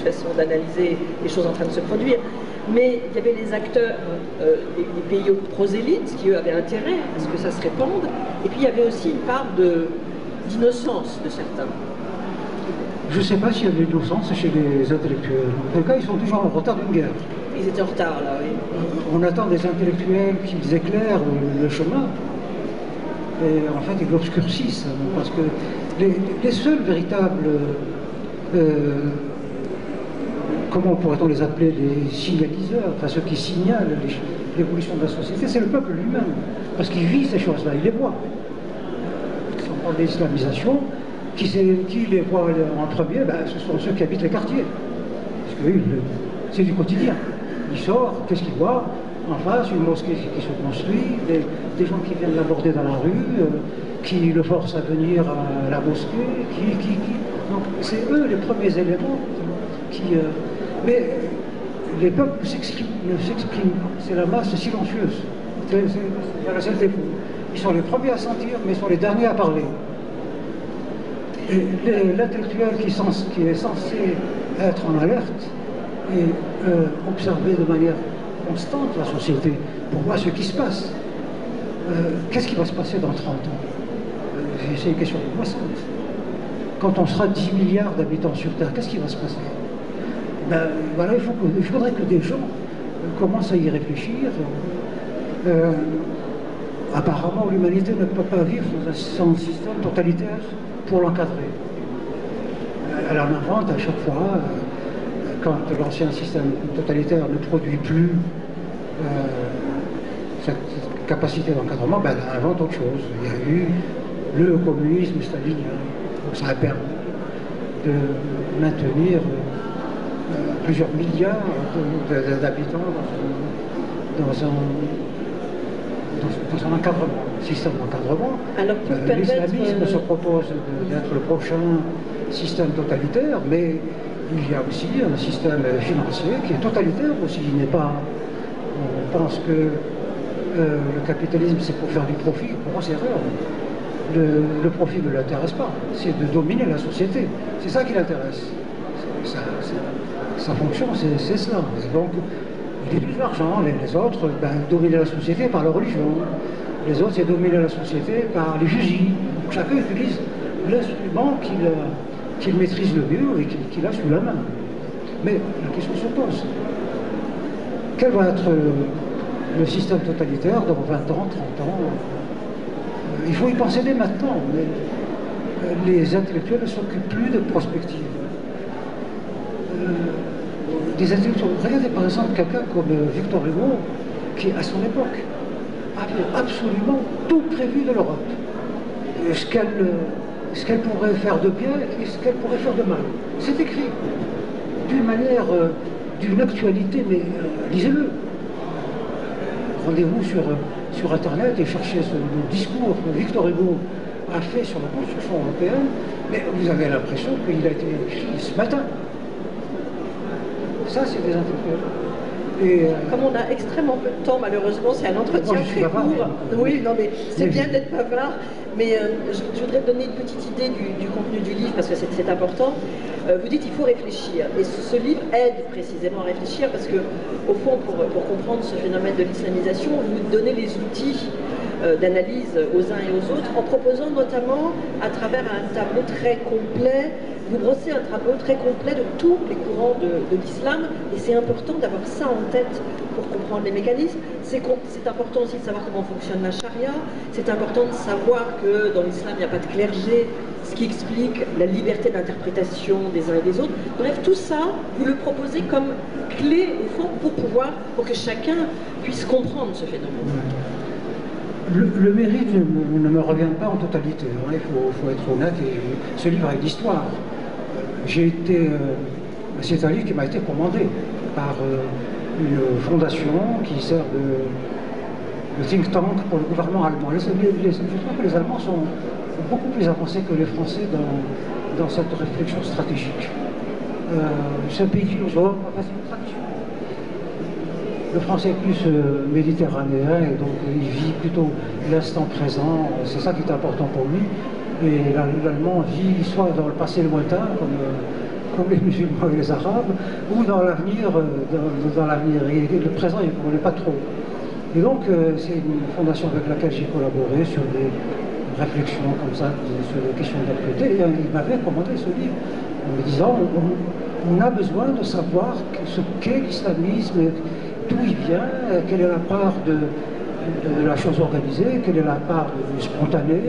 façon d'analyser les choses en train de se produire. Mais il y avait les acteurs, les pays prosélytes, qui eux avaient intérêt à ce que ça se répande. Et puis il y avait aussi une part d'innocence de certains. Je ne sais pas s'il y avait de l'innocence chez les intellectuels. En tout cas, ils sont toujours en retard d'une guerre. Ils étaient en retard, là, oui. On attend des intellectuels qui éclairent le chemin. Et en fait, ils l'obscurcissent. Parce que les seuls véritables... comment pourrait-on les appeler, les signaliseurs, enfin ceux qui signalent l'évolution de la société, c'est le peuple lui-même. Parce qu'il vit ces choses-là, il les voit. Si on parle d'islamisation, qui les voit en premier, ben, ce sont ceux qui habitent les quartiers. Parce que oui, c'est du quotidien. Il sort, qu'est-ce qu'il voit? En face, une mosquée qui se construit, des gens qui viennent l'aborder dans la rue, qui le forcent à venir à la mosquée, Donc c'est eux les premiers éléments qui... mais les peuples ne s'expriment pas. C'est la masse silencieuse. C'est la seule des fous. Ils sont les premiers à sentir, mais ils sont les derniers à parler. L'intellectuel qui est censé être en alerte et observer de manière constante la société pour voir ce qui se passe. Qu'est-ce qui va se passer dans 30 ans? C'est une question angoissante. Quand on sera 10 milliards d'habitants sur Terre, qu'est-ce qui va se passer? Ben, voilà, il faudrait que des gens commencent à y réfléchir. Apparemment, l'humanité ne peut pas vivre dans un système totalitaire pour l'encadrer. Elle en invente à chaque fois, quand l'ancien système totalitaire ne produit plus cette capacité d'encadrement, ben, elle invente autre chose. Il y a eu le communisme stalinien. Ça a permis de maintenir plusieurs milliards d'habitants dans un encadrement, système d'encadrement. L'islamisme se propose d'être le prochain système totalitaire, mais il y a aussi un système financier qui est totalitaire aussi. On pense que le capitalisme c'est pour faire du profit, grosse erreur. Le profit ne l'intéresse pas, c'est de dominer la société. C'est ça qui l'intéresse. Sa fonction, c'est cela. Et donc, il utilise l'argent. Les autres, ben, dominer la société par la religion. Les autres, c'est dominer la société par les fusils. Donc, chacun utilise l'instrument qu'il maîtrise le mieux et qu'il a sous la main. Mais la question se pose. Quel va être le système totalitaire dans 20 ans, 30 ans? Il faut y penser dès maintenant, mais les intellectuels ne s'occupent plus de prospective. Des intellectuels, regardez par exemple quelqu'un comme Victor Hugo, qui à son époque avait absolument tout prévu de l'Europe. Ce qu'elle pourrait faire de bien et ce qu'elle pourrait faire de mal. C'est écrit d'une manière, d'une actualité, mais lisez-le. Rendez-vous sur Internet et cherchez le discours que Victor Hugo a fait sur la construction européenne, mais vous avez l'impression qu'il a été écrit ce matin. Ça, c'est des intellectuels. Comme on a extrêmement peu de temps, malheureusement, c'est un entretien très court. Oui, non, mais c'est bien d'être bavard. Mais je voudrais donner une petite idée du contenu du livre, parce que c'est important. Vous dites qu'il faut réfléchir. Et ce livre aide précisément à réfléchir, parce que, au fond, pour comprendre ce phénomène de l'islamisation, vous donnez les outils d'analyse aux uns et aux autres, en proposant notamment, à travers un tableau très complet, vous brossez un tableau très complet de tous les courants de l'islam, et c'est important d'avoir ça en tête pour comprendre les mécanismes. C'est important aussi de savoir comment fonctionne la charia, c'est important de savoir que dans l'islam, il n'y a pas de clergé, ce qui explique la liberté d'interprétation des uns et des autres. Bref, tout ça, vous le proposez comme clé, au fond, pour que chacun puisse comprendre ce phénomène. Le mérite ne me revient pas en totalité. Il faut être honnête, et ce livre a une histoire. C'est un livre qui m'a été commandé par une fondation qui sert de think tank pour le gouvernement allemand. Je trouve que les Allemands sont beaucoup plus avancés que les Français dans cette réflexion stratégique. C'est un pays philosophe, c'est une tradition. Le français est plus méditerranéen, et donc il vit plutôt l'instant présent, c'est ça qui est important pour lui. Et l'allemand vit soit dans le passé lointain, comme les musulmans et les arabes, ou dans l'avenir, dans l'avenir. Et le présent, il ne connaît pas trop. Et donc, c'est une fondation avec laquelle j'ai collaboré sur des réflexions comme ça, sur des questions d'actualité. Et il m'avait commandé ce livre en me disant on a besoin de savoir ce qu'est l'islamisme, d'où il vient, quelle est la part de la chose organisée, quelle est la part du spontané,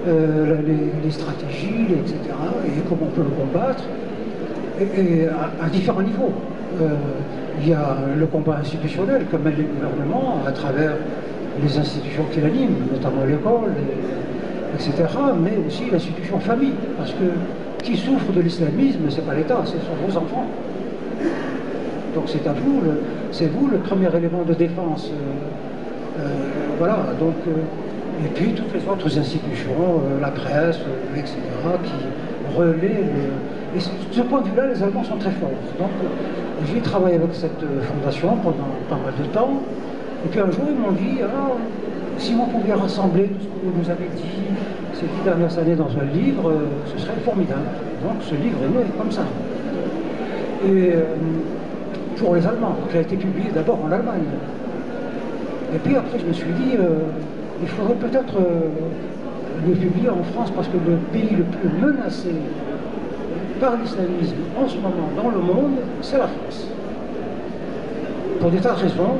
les stratégies, etc., et comment on peut le combattre, et à différents niveaux. Il y a le combat institutionnel que mène le gouvernement à travers les institutions qui l'animent, notamment l'école, etc., mais aussi l'institution famille, parce que qui souffre de l'islamisme, ce n'est pas l'État, ce sont vos enfants. Donc c'est à vous, c'est vous le premier élément de défense. Voilà, donc, et puis toutes les autres institutions, la presse, etc., qui relaient et de ce point de vue-là, les Allemands sont très forts. Donc j'ai travaillé avec cette fondation pendant pas mal de temps, et puis un jour ils m'ont dit, ah, si vous pouviez rassembler tout ce que vous nous avez dit ces 10 dernières années dans un livre, ce serait formidable. Donc ce livre est né comme ça. Et pour les Allemands, qui a été publié d'abord en Allemagne. Et puis après je me suis dit, il faudrait peut-être le publier en France, parce que le pays le plus menacé par l'islamisme en ce moment dans le monde, c'est la France. Pour des tas de raisons,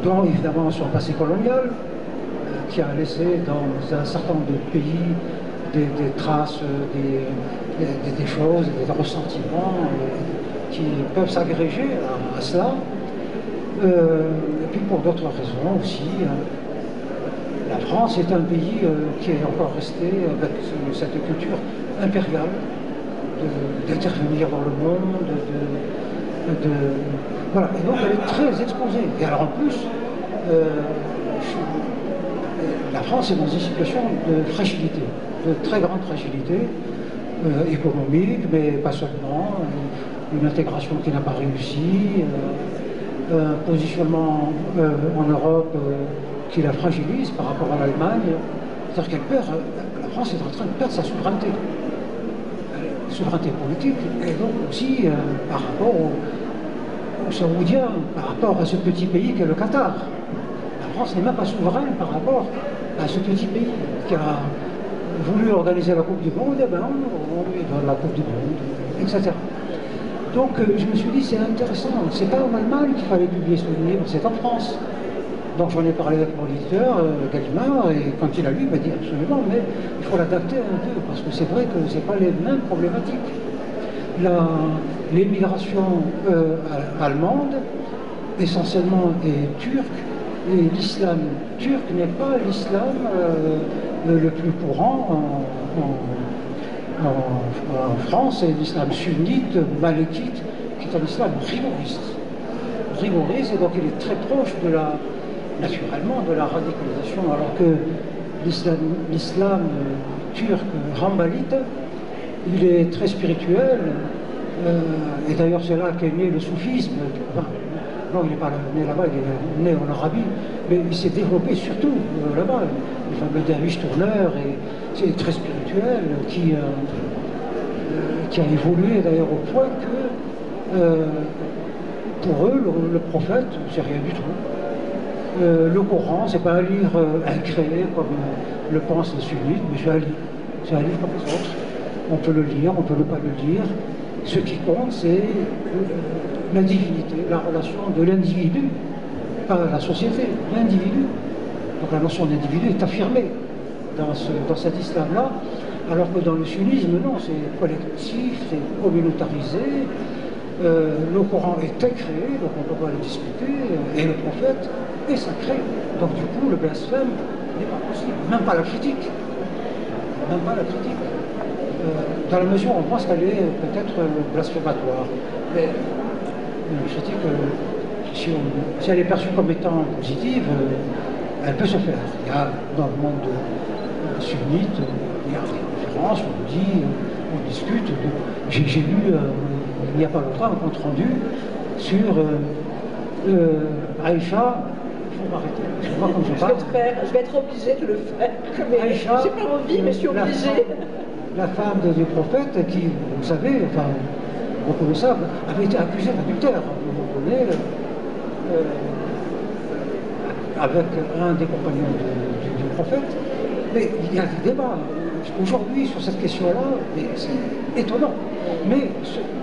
dont évidemment son passé colonial, qui a laissé dans un certain nombre de pays des traces, des choses, des ressentiments qui peuvent s'agréger à cela. Et puis pour d'autres raisons aussi. La France est un pays qui est encore resté avec cette culture impériale d'intervenir dans le monde, voilà. Et donc elle est très exposée. Et alors en plus, la France est dans une situation de fragilité, de très grande fragilité économique, mais pas seulement, une intégration qui n'a pas réussi, un positionnement en Europe qui la fragilise par rapport à l'Allemagne. C'est-à-dire qu'elle perd, la France est en train de perdre sa souveraineté politique, et donc aussi par rapport aux Saoudiens, par rapport à ce petit pays qu'est le Qatar. La France n'est même pas souveraine par rapport à ce petit pays qui a voulu organiser la Coupe du Monde, et ben on lui donne la Coupe du Monde, etc. Donc je me suis dit, c'est intéressant, c'est pas en Allemagne qu'il fallait publier ce livre, c'est en France. Donc j'en ai parlé avec mon éditeur, Gallimard, et quand il a lu, il m'a dit absolument, mais il faut l'adapter un peu, parce que c'est vrai que ce n'est pas les mêmes problématiques. L'émigration allemande, essentiellement, est turque, et l'islam turc n'est pas l'islam le plus courant en France, c'est l'islam sunnite, malékite, qui est un islam rigoriste, et donc il est très proche naturellement de la radicalisation, alors que l'islam turc rambalite, il est très spirituel, et d'ailleurs c'est là qu'est né le soufisme. Enfin, non, il n'est pas né là-bas, il est né en Arabie, mais il s'est développé surtout là-bas. Le fameux derviche tourneur, et c'est très spirituel, qui a évolué d'ailleurs au point que pour eux, le prophète, c'est rien du tout. Le Coran, c'est pas un livre incréé comme le pensent les sunnites, mais c'est un livre comme les autres. On peut le lire, on peut ne pas le lire. Ce qui compte, c'est la divinité, la relation de l'individu, pas la société, l'individu. Donc la notion d'individu est affirmée dans cet islam-là, alors que dans le sunnisme, non, c'est collectif, c'est communautarisé. Le Coran est incréé, donc on ne peut pas le discuter, et le prophète est sacré. Donc du coup, le blasphème n'est pas possible, même pas la critique. Même pas la critique. Dans la mesure où on pense qu'elle est peut-être blasphématoire. Mais une critique, si elle est perçue comme étant positive, elle peut se faire. Il y a dans le monde sunnite, il y a des conférences, on dit, on discute. J'ai lu il n'y a pas longtemps un compte rendu sur Aïcha. Il faut m'arrêter, excuse-moi comme je parle. Je vais être obligée de le faire. J'ai pas envie, mais je suis obligée. la femme du prophète qui, vous savez, enfin, reconnaissable, avait été accusée d'adultère à un moment donné avec un des compagnons du prophète. Mais il y a des débats aujourd'hui sur cette question-là, c'est étonnant. Mais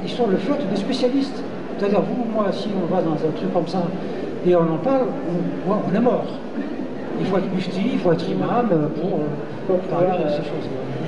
ils sont le fait des spécialistes. C'est-à-dire, vous, moi, si on va dans un truc comme ça et on en parle, on est mort. Il faut être mufti, il faut être imam pour parler de ces choses-là.